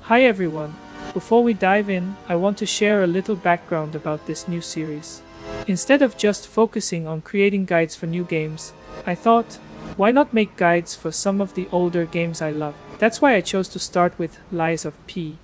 Hi everyone. Before we dive in, I want to share a little background about this new series. Instead of just focusing on creating guides for new games, I thought, why not make guides for some of the older games I love? That's why I chose to start with Lies of P,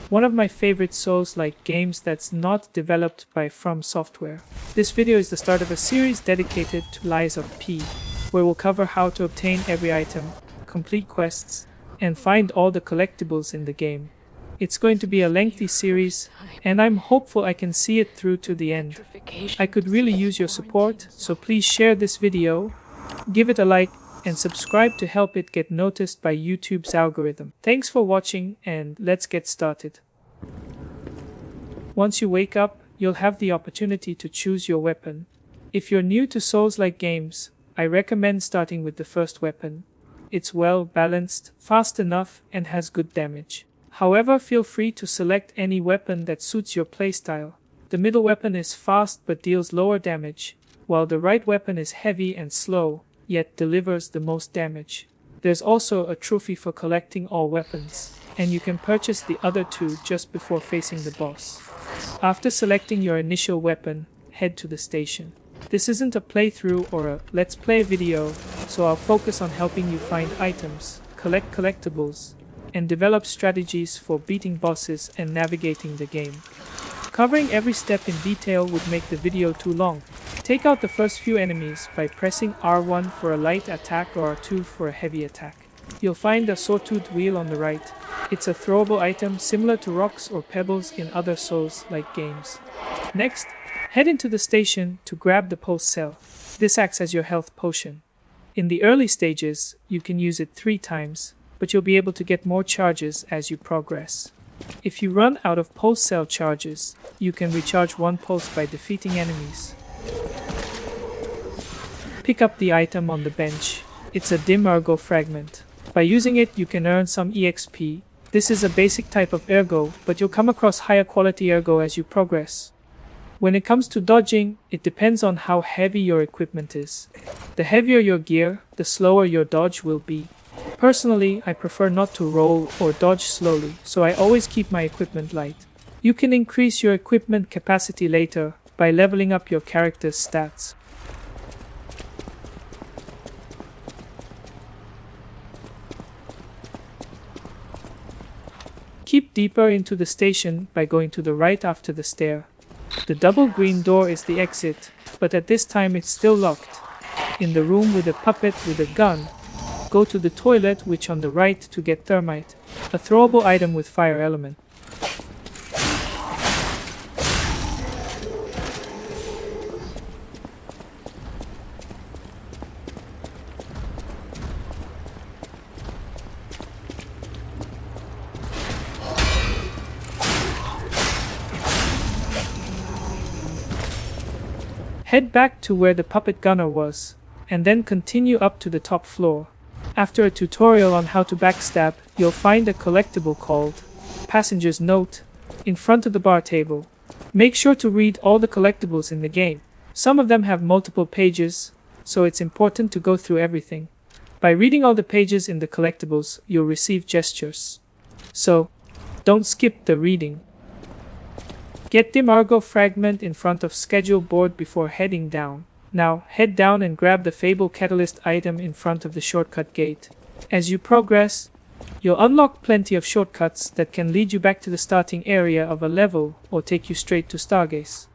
one of my favorite Souls-like games that's not developed by From Software. This video is the start of a series dedicated to Lies of P, where we'll cover how to obtain every item, complete quests, and find all the collectibles in the game. It's going to be a lengthy series, and I'm hopeful I can see it through to the end. I could really use your support, so please share this video, give it a like, and subscribe to help it get noticed by YouTube's algorithm. Thanks for watching, and let's get started. Once you wake up, you'll have the opportunity to choose your weapon. If you're new to Souls-like games, I recommend starting with the first weapon. It's well balanced, fast enough, and has good damage. However, feel free to select any weapon that suits your playstyle. The middle weapon is fast but deals lower damage, while the right weapon is heavy and slow, yet delivers the most damage. There's also a trophy for collecting all weapons, and you can purchase the other two just before facing the boss. After selecting your initial weapon, head to the station. This isn't a playthrough or a let's play video, so I'll focus on helping you find items, collect collectibles, and develop strategies for beating bosses and navigating the game. Covering every step in detail would make the video too long. Take out the first few enemies by pressing R1 for a light attack or R2 for a heavy attack. You'll find a sawtooth wheel on the right. It's a throwable item similar to rocks or pebbles in other Souls-like games. Next, head into the station to grab the pulse cell. This acts as your health potion. In the early stages, you can use it 3 times, but you'll be able to get more charges as you progress. If you run out of pulse cell charges, you can recharge 1 pulse by defeating enemies. Pick up the item on the bench. It's a dim Ergo Fragment. By using it, you can earn some EXP. This is a basic type of Ergo, but you'll come across higher quality Ergo as you progress. When it comes to dodging, it depends on how heavy your equipment is. The heavier your gear, the slower your dodge will be. Personally, I prefer not to roll or dodge slowly, so I always keep my equipment light. You can increase your equipment capacity later by leveling up your character's stats. Keep deeper into the station by going to the right after the stair. The double green door is the exit, but at this time it's still locked. In the room with a puppet with a gun, go to the toilet, which on the right, to get thermite, a throwable item with fire element. Head back to where the puppet gunner was, and then continue up to the top floor. After a tutorial on how to backstab, you'll find a collectible called Passenger's Note in front of the bar table. Make sure to read all the collectibles in the game. Some of them have multiple pages, so it's important to go through everything. By reading all the pages in the collectibles, you'll receive gestures. So, don't skip the reading. Get the Ergo Fragment in front of schedule board before heading down. Now, head down and grab the Fable Catalyst item in front of the shortcut gate. As you progress, you'll unlock plenty of shortcuts that can lead you back to the starting area of a level or take you straight to Stargazer.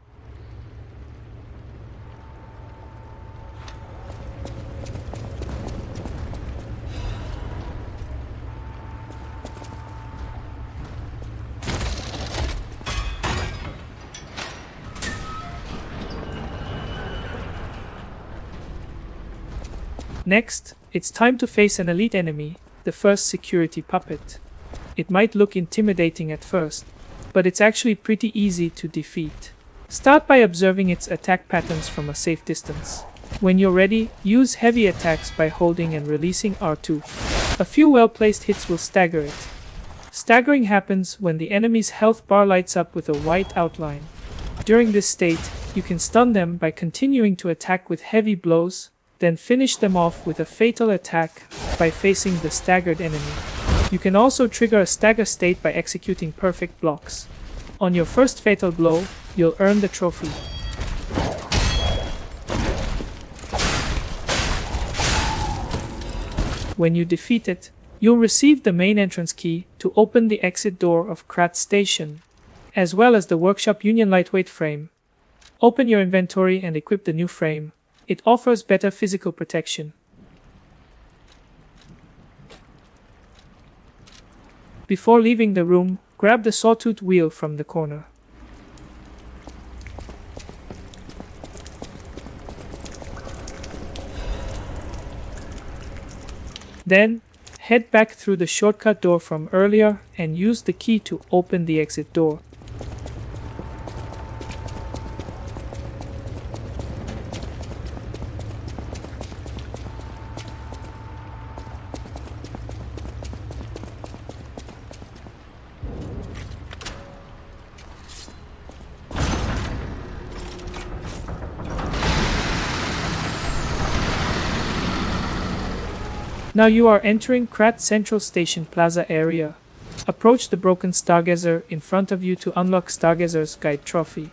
Next, it's time to face an elite enemy, the first security puppet. It might look intimidating at first, but it's actually pretty easy to defeat. Start by observing its attack patterns from a safe distance. When you're ready, use heavy attacks by holding and releasing R2. A few well-placed hits will stagger it. Staggering happens when the enemy's health bar lights up with a white outline. During this state, you can stun them by continuing to attack with heavy blows, then finish them off with a fatal attack by facing the staggered enemy. You can also trigger a stagger state by executing perfect blocks. On your first fatal blow, you'll earn the trophy. When you defeat it, you'll receive the main entrance key to open the exit door of Krat Station, as well as the Workshop Union lightweight frame. Open your inventory and equip the new frame. It offers better physical protection. Before leaving the room, grab the sawtooth wheel from the corner. Then, head back through the shortcut door from earlier and use the key to open the exit door. Now you are entering Krat Central Station Plaza area. Approach the broken Stargazer in front of you to unlock Stargazer's Guide Trophy.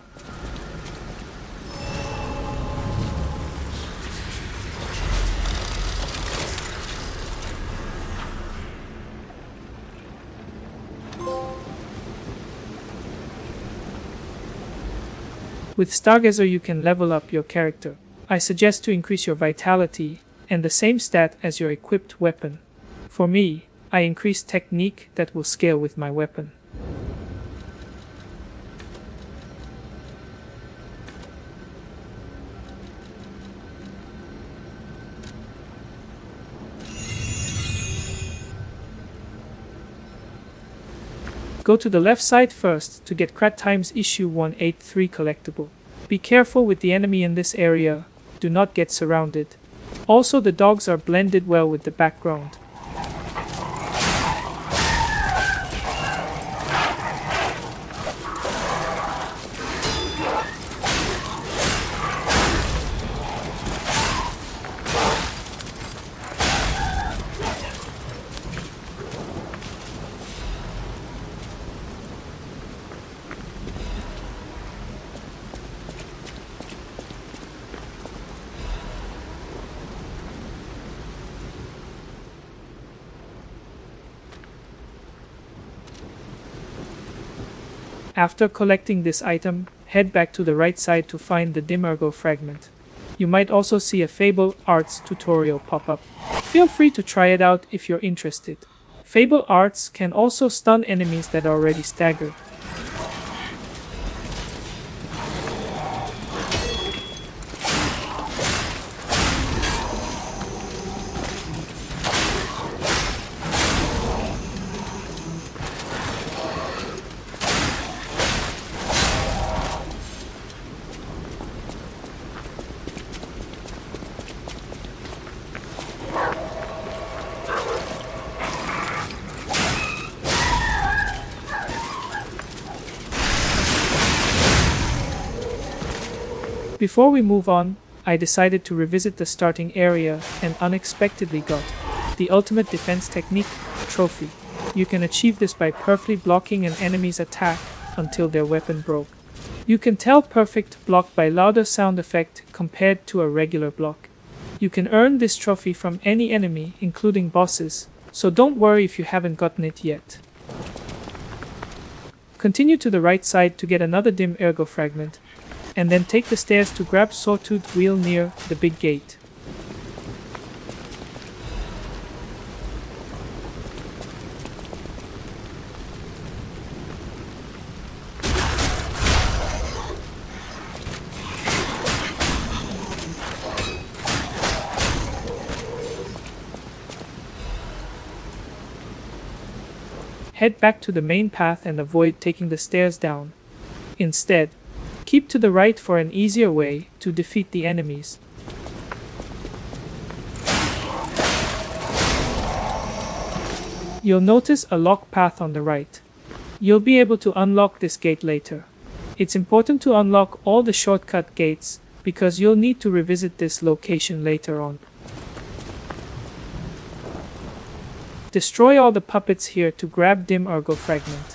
With Stargazer you can level up your character. I suggest to increase your vitality and the same stat as your equipped weapon. For me, I increase technique that will scale with my weapon. Go to the left side first to get Krat Times Issue 183 collectible. Be careful with the enemy in this area, do not get surrounded. Also, the dogs are blended well with the background. After collecting this item, head back to the right side to find the dim Ergo Fragment. You might also see a Fable Arts tutorial pop up. Feel free to try it out if you're interested. Fable Arts can also stun enemies that are already staggered. Before we move on, I decided to revisit the starting area and unexpectedly got the ultimate defense technique trophy. You can achieve this by perfectly blocking an enemy's attack until their weapon broke. You can tell perfect block by louder sound effect compared to a regular block. You can earn this trophy from any enemy, including bosses, so don't worry if you haven't gotten it yet. Continue to the right side to get another dim Ergo Fragment, and then take the stairs to grab Sawtooth Wheel near the big gate. Head back to the main path and avoid taking the stairs down. Instead, keep to the right for an easier way to defeat the enemies. You'll notice a lock path on the right. You'll be able to unlock this gate later. It's important to unlock all the shortcut gates because you'll need to revisit this location later on. Destroy all the puppets here to grab dim Ergo Fragment.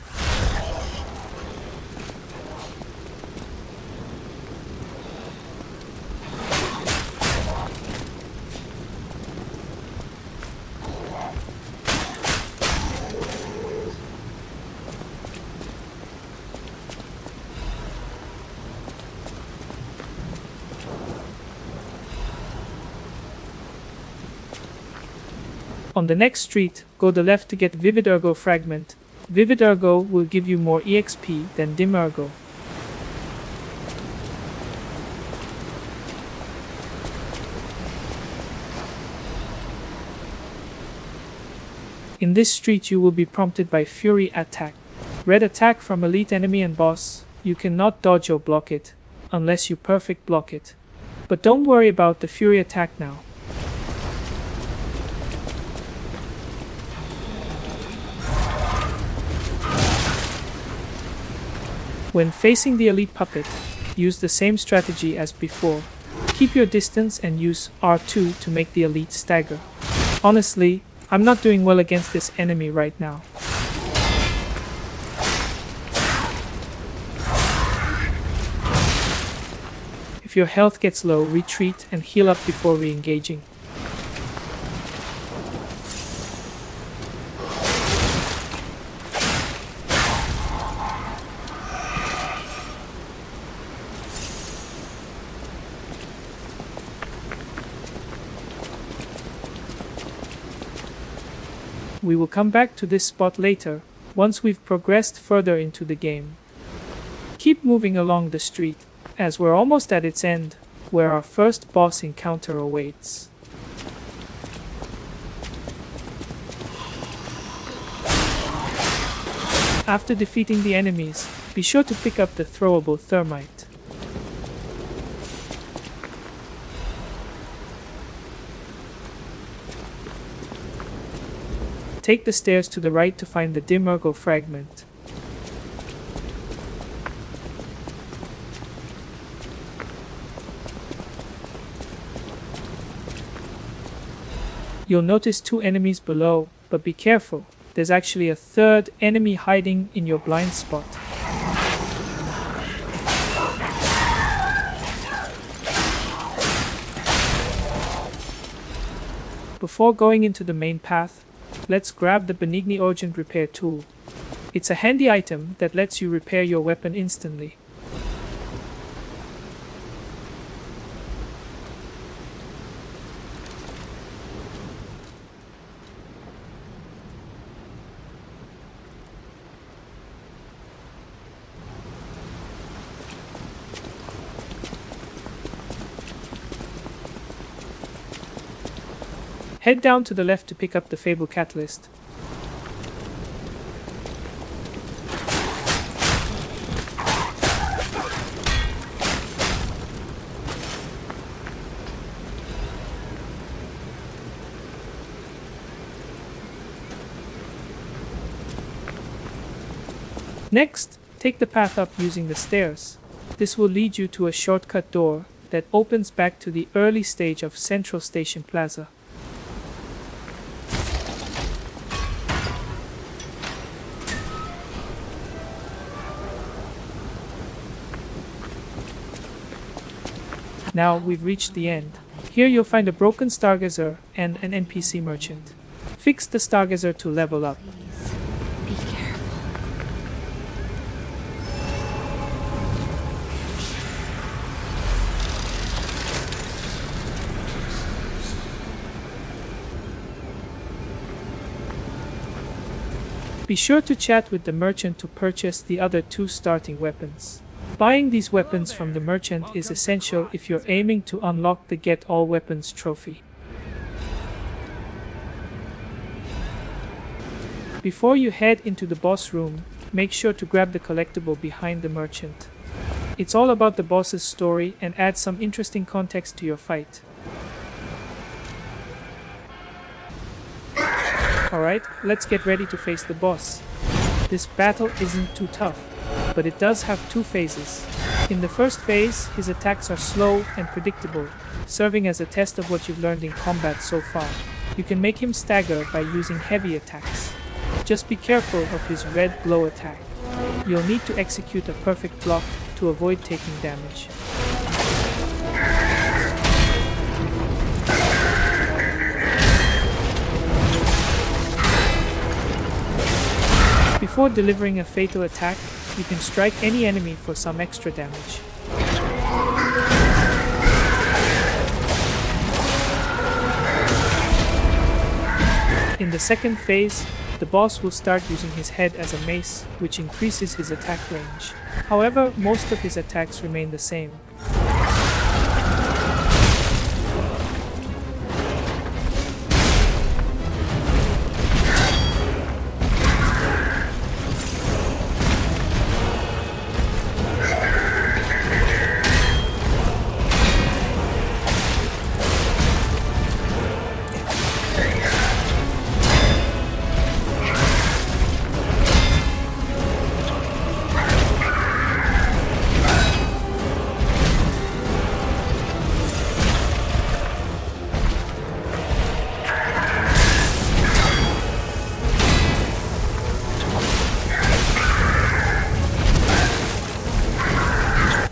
On the next street, go the left to get Vivid Ergo Fragment. Vivid Ergo will give you more EXP than Dim Ergo. In this street you will be prompted by Fury Attack. Red attack from elite enemy and boss. You cannot dodge or block it, unless you perfect block it. But don't worry about the Fury Attack now. When facing the elite puppet, use the same strategy as before. Keep your distance and use R2 to make the elite stagger. Honestly, I'm not doing well against this enemy right now. If your health gets low, retreat and heal up before re-engaging. We will come back to this spot later, once we've progressed further into the game. Keep moving along the street, as we're almost at its end, where our first boss encounter awaits. After defeating the enemies, be sure to pick up the throwable thermite. Take the stairs to the right to find the dim Ergo Fragment. You'll notice 2 enemies below, but be careful, there's actually a third enemy hiding in your blind spot. Before going into the main path, let's grab the Venigni Urgent Repair Tool. It's a handy item that lets you repair your weapon instantly. Head down to the left to pick up the Fable Catalyst. Next, take the path up using the stairs. This will lead you to a shortcut door that opens back to the early stage of Central Station Plaza. Now we've reached the end. Here you'll find a broken Stargazer and an NPC merchant. Fix the Stargazer to level up. Be careful. Be sure to chat with the merchant to purchase the other 2 starting weapons. Buying these weapons from the merchant is essential if you're aiming to unlock the Get All Weapons trophy. Before you head into the boss room, make sure to grab the collectible behind the merchant. It's all about the boss's story and adds some interesting context to your fight. Alright, let's get ready to face the boss. This battle isn't too tough, but it does have 2 phases. In the first phase, his attacks are slow and predictable, serving as a test of what you've learned in combat so far. You can make him stagger by using heavy attacks. Just be careful of his red glow attack. You'll need to execute a perfect block to avoid taking damage. Before delivering a fatal attack, you can strike any enemy for some extra damage. In the second phase, the boss will start using his head as a mace, which increases his attack range. However, most of his attacks remain the same.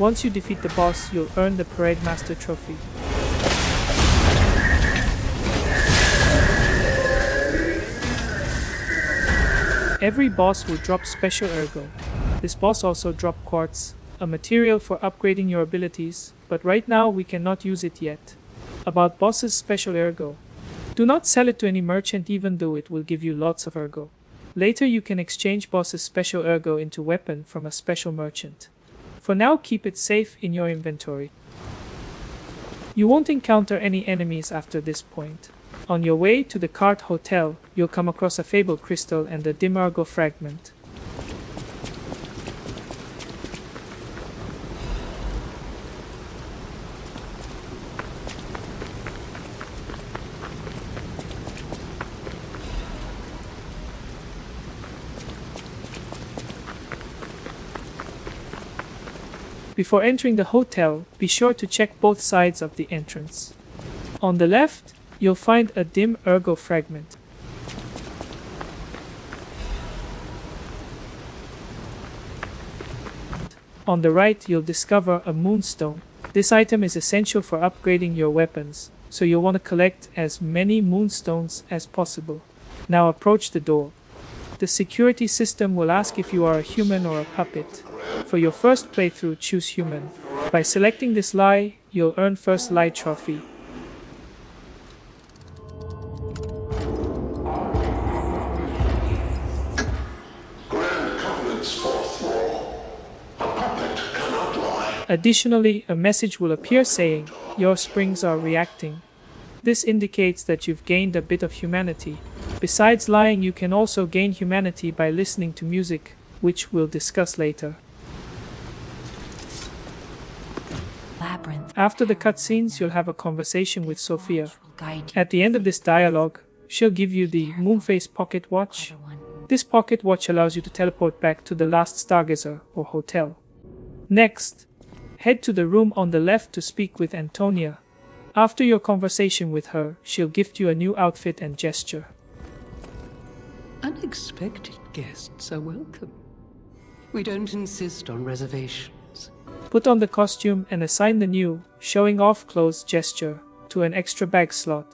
Once you defeat the boss, you'll earn the Parade Master trophy. Every boss will drop special Ergo. This boss also drops quartz, a material for upgrading your abilities, but right now we cannot use it yet. About boss's special Ergo. Do not sell it to any merchant even though it will give you lots of Ergo. Later you can exchange boss's special Ergo into weapon from a special merchant. For now, keep it safe in your inventory. You won't encounter any enemies after this point. On your way to the Krat Hotel, you'll come across a Fable Crystal and a dim Ergo Fragment. Before entering the hotel, be sure to check both sides of the entrance. On the left, you'll find a dim Ergo Fragment. On the right, you'll discover a Moonstone. This item is essential for upgrading your weapons, so you'll want to collect as many Moonstones as possible. Now approach the door. The security system will ask if you are a human or a puppet. For your first playthrough, choose human. By selecting this lie, you'll earn first lie trophy. Additionally, a message will appear saying, "Your springs are reacting." This indicates that you've gained a bit of humanity. Besides lying, you can also gain humanity by listening to music, which we'll discuss later. After the cutscenes, you'll have a conversation with Sophia. At the end of this dialogue, she'll give you the Moonface Pocket Watch. This pocket watch allows you to teleport back to the last Stargazer or hotel. Next, head to the room on the left to speak with Antonia. After your conversation with her, she'll gift you a new outfit and gesture. Unexpected guests are welcome. We don't insist on reservations. Put on the costume and assign the new, showing off clothes gesture to an extra bag slot.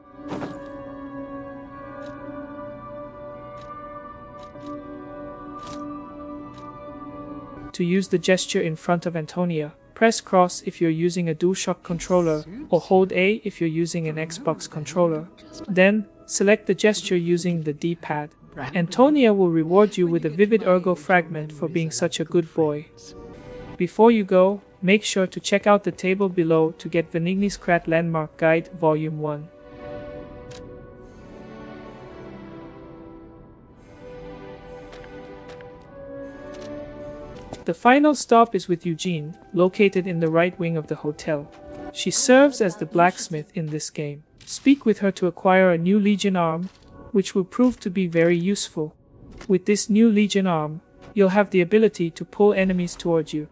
To use the gesture in front of Antonia, press cross if you're using a DualShock controller, or hold A if you're using an Xbox controller. Then, select the gesture using the D-pad. Antonia will reward you with a vivid Ergo Fragment for being such a good boy. Before you go, make sure to check out the table below to get Venigni's Krat Landmark Guide Volume 1. The final stop is with Eugene, located in the right wing of the hotel. She serves as the blacksmith in this game. Speak with her to acquire a new Legion arm, which will prove to be very useful. With this new Legion arm, you'll have the ability to pull enemies towards you.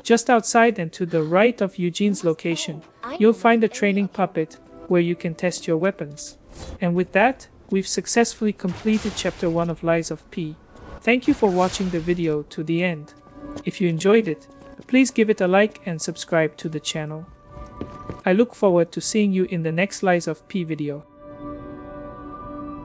Just outside and to the right of Eugene's location, you'll find a training puppet, where you can test your weapons. And with that, we've successfully completed Chapter 1 of Lies of P. Thank you for watching the video to the end. If you enjoyed it, please give it a like and subscribe to the channel. I look forward to seeing you in the next Lies of P video.